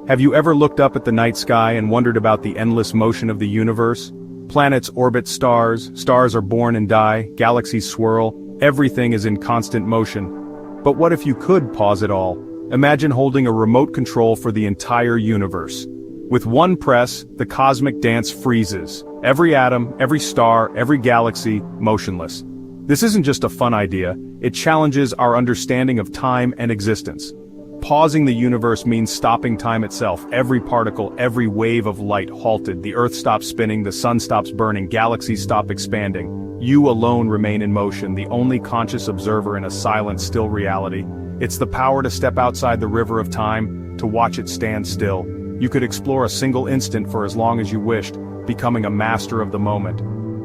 Have you ever looked up at the night sky and wondered about the endless motion of the universe? Planets orbit stars, stars are born and die, galaxies swirl, everything is in constant motion. But what if you could pause it all? Imagine holding a remote control for the entire universe. With one press, the cosmic dance freezes. Every atom, every star, every galaxy, motionless. This isn't just a fun idea, it challenges our understanding of time and existence. Pausing the universe means stopping time itself. Every particle, every wave of light halted. The Earth stops spinning, the sun stops burning, galaxies stop expanding. You alone remain in motion, the only conscious observer in a silent, still reality. It's the power to step outside the river of time, to watch it stand still. You could explore a single instant for as long as you wished, becoming a master of the moment.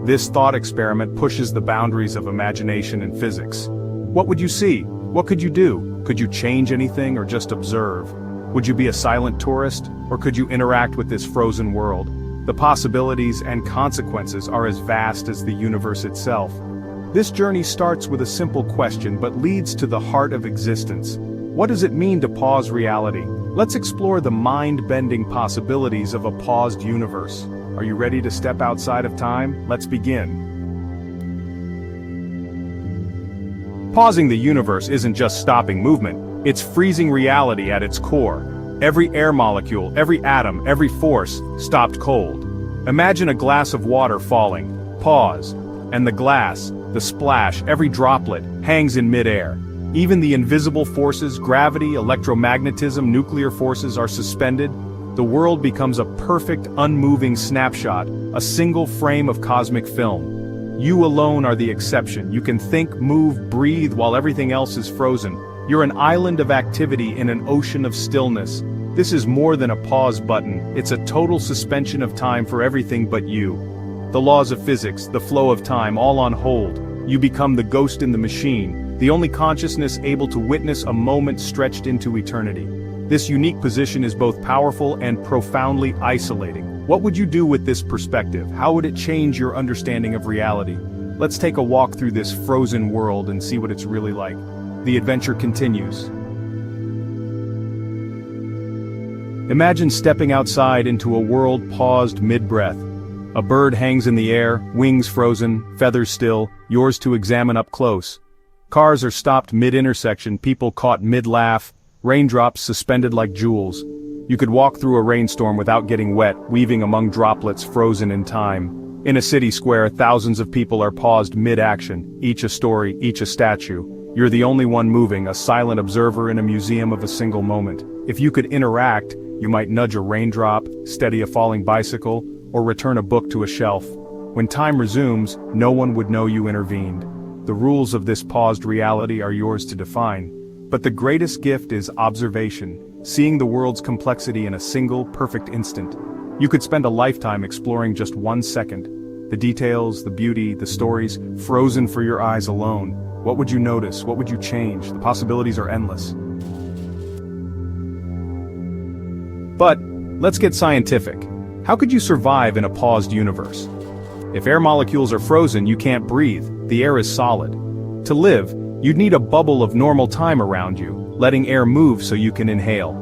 This thought experiment pushes the boundaries of imagination and physics. What would you see? What could you do? Could you change anything or just observe? Would you be a silent tourist, or could you interact with this frozen world? The possibilities and consequences are as vast as the universe itself. This journey starts with a simple question but leads to the heart of existence. What does it mean to pause reality? Let's explore the mind-bending possibilities of a paused universe. Are you ready to step outside of time? Let's begin. Pausing the universe isn't just stopping movement, it's freezing reality at its core. Every air molecule, every atom, every force, stopped cold. Imagine a glass of water falling. Pause. And the glass, the splash, every droplet, hangs in midair. Even the invisible forces, gravity, electromagnetism, nuclear forces are suspended. The world becomes a perfect, unmoving snapshot, a single frame of cosmic film. You alone are the exception. You can think, move, breathe while everything else is frozen. You're an island of activity in an ocean of stillness. This is more than a pause button, it's a total suspension of time for everything but you. The laws of physics, the flow of time, all on hold. You become the ghost in the machine, the only consciousness able to witness a moment stretched into eternity. This unique position is both powerful and profoundly isolating. What would you do with this perspective? How would it change your understanding of reality? Let's take a walk through this frozen world and see what it's really like. The adventure continues. Imagine stepping outside into a world paused mid-breath. A bird hangs in the air, wings frozen, feathers still, yours to examine up close. Cars are stopped mid-intersection, people caught mid-laugh, raindrops suspended like jewels. You could walk through a rainstorm without getting wet, weaving among droplets frozen in time. In a city square, thousands of people are paused mid-action, each a story, each a statue. You're the only one moving, a silent observer in a museum of a single moment. If you could interact, you might nudge a raindrop, steady a falling bicycle, or return a book to a shelf. When time resumes, no one would know you intervened. The rules of this paused reality are yours to define. But the greatest gift is observation, seeing the world's complexity in a single, perfect instant. You could spend a lifetime exploring just 1 second. The details, the beauty, the stories, frozen for your eyes alone. What would you notice? What would you change? The possibilities are endless. But, let's get scientific. How could you survive in a paused universe? If air molecules are frozen, you can't breathe, the air is solid. To live, you'd need a bubble of normal time around you, letting air move so you can inhale.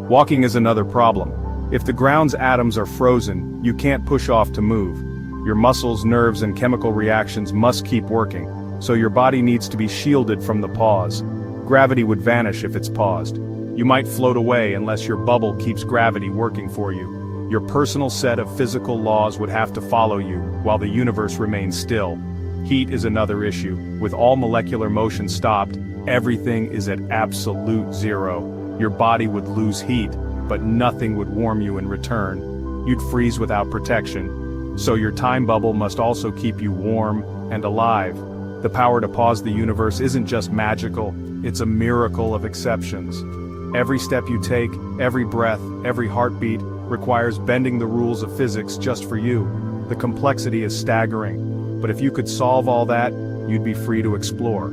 Walking is another problem. If the ground's atoms are frozen, you can't push off to move. Your muscles, nerves, and chemical reactions must keep working, so your body needs to be shielded from the pause. Gravity would vanish if it's paused. You might float away unless your bubble keeps gravity working for you. Your personal set of physical laws would have to follow you, while the universe remains still. Heat is another issue. With all molecular motion stopped, everything is at absolute zero. Your body would lose heat, but nothing would warm you in return. You'd freeze without protection. So your time bubble must also keep you warm and alive. The power to pause the universe isn't just magical, it's a miracle of exceptions. Every step you take, every breath, every heartbeat, requires bending the rules of physics just for you. The complexity is staggering, but if you could solve all that, you'd be free to explore.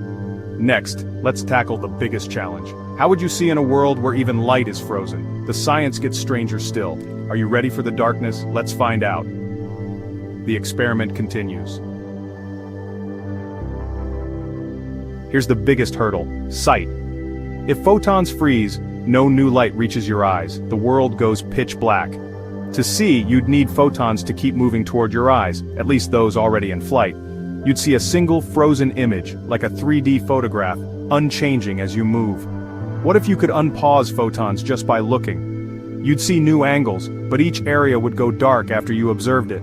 Next, let's tackle the biggest challenge. How would you see in a world where even light is frozen? The science gets stranger still. Are you ready for the darkness? Let's find out. The experiment continues. Here's the biggest hurdle: sight. If photons freeze, no new light reaches your eyes, the world goes pitch black. To see, you'd need photons to keep moving toward your eyes, at least those already in flight. You'd see a single frozen image, like a 3D photograph, unchanging as you move. What if you could unpause photons just by looking? You'd see new angles, but each area would go dark after you observed it.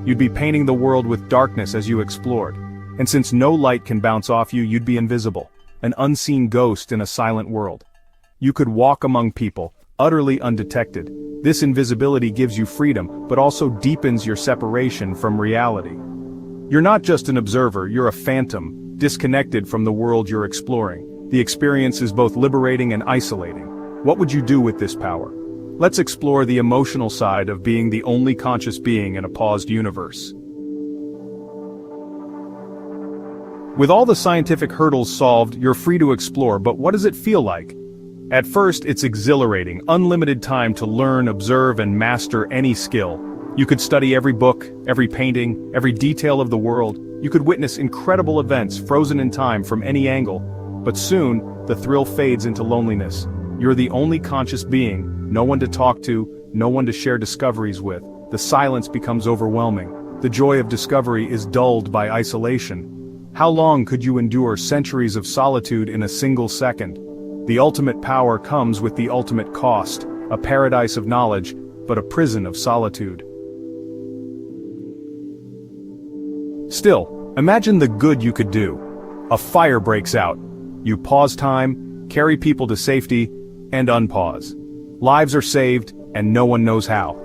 You'd be painting the world with darkness as you explored. And since no light can bounce off you, you'd be invisible, an unseen ghost in a silent world. You could walk among people, utterly undetected. This invisibility gives you freedom, but also deepens your separation from reality. You're not just an observer, you're a phantom, disconnected from the world you're exploring. The experience is both liberating and isolating. What would you do with this power? Let's explore the emotional side of being the only conscious being in a paused universe. With all the scientific hurdles solved, you're free to explore, but what does it feel like? At first, it's exhilarating, unlimited time to learn, observe, and master any skill. You could study every book, every painting, every detail of the world. You could witness incredible events frozen in time from any angle. But soon, the thrill fades into loneliness. You're the only conscious being, no one to talk to, no one to share discoveries with. The silence becomes overwhelming. The joy of discovery is dulled by isolation. How long could you endure centuries of solitude in a single second? The ultimate power comes with the ultimate cost, a paradise of knowledge, but a prison of solitude. Still, imagine the good you could do. A fire breaks out. You pause time, carry people to safety, and unpause. Lives are saved, and no one knows how.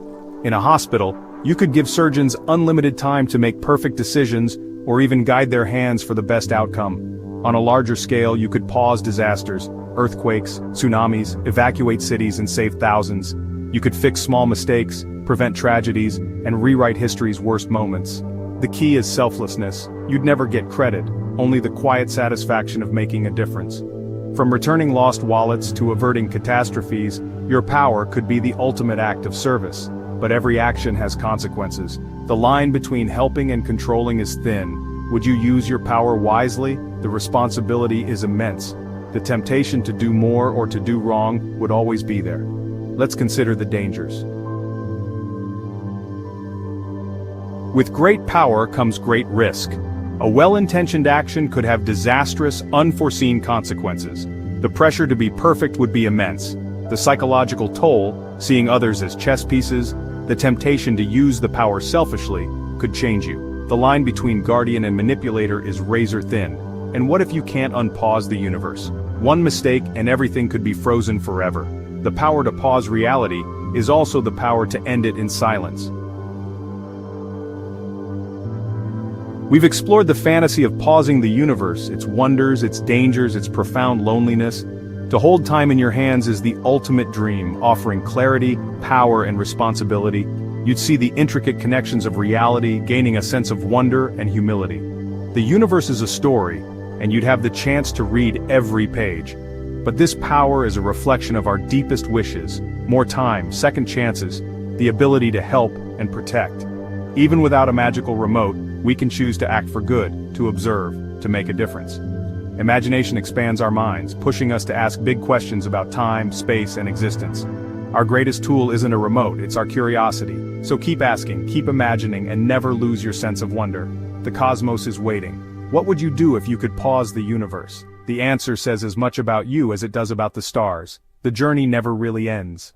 In a hospital, you could give surgeons unlimited time to make perfect decisions, or even guide their hands for the best outcome. On a larger scale, you could pause disasters, earthquakes, tsunamis, evacuate cities and save thousands. You could fix small mistakes, prevent tragedies, and rewrite history's worst moments. The key is selflessness. You'd never get credit, only the quiet satisfaction of making a difference. From returning lost wallets to averting catastrophes, your power could be the ultimate act of service. But every action has consequences. The line between helping and controlling is thin. Would you use your power wisely? The responsibility is immense. The temptation to do more or to do wrong would always be there. Let's consider the dangers. With great power comes great risk. A well-intentioned action could have disastrous, unforeseen consequences. The pressure to be perfect would be immense. The psychological toll, seeing others as chess pieces, the temptation to use the power selfishly, could change you. The line between guardian and manipulator is razor thin. And what if you can't unpause the universe? One mistake and everything could be frozen forever. The power to pause reality is also the power to end it in silence. We've explored the fantasy of pausing the universe, its wonders, its dangers, its profound loneliness. To hold time in your hands is the ultimate dream, offering clarity, power, and responsibility. You'd see the intricate connections of reality, gaining a sense of wonder and humility. The universe is a story, and you'd have the chance to read every page. But this power is a reflection of our deepest wishes: more time, second chances, the ability to help and protect. Even without a magical remote, we can choose to act for good, to observe, to make a difference. Imagination expands our minds, pushing us to ask big questions about time, space, and existence. Our greatest tool isn't a remote, it's our curiosity. So keep asking, keep imagining, and never lose your sense of wonder. The cosmos is waiting. What would you do if you could pause the universe? The answer says as much about you as it does about the stars. The journey never really ends.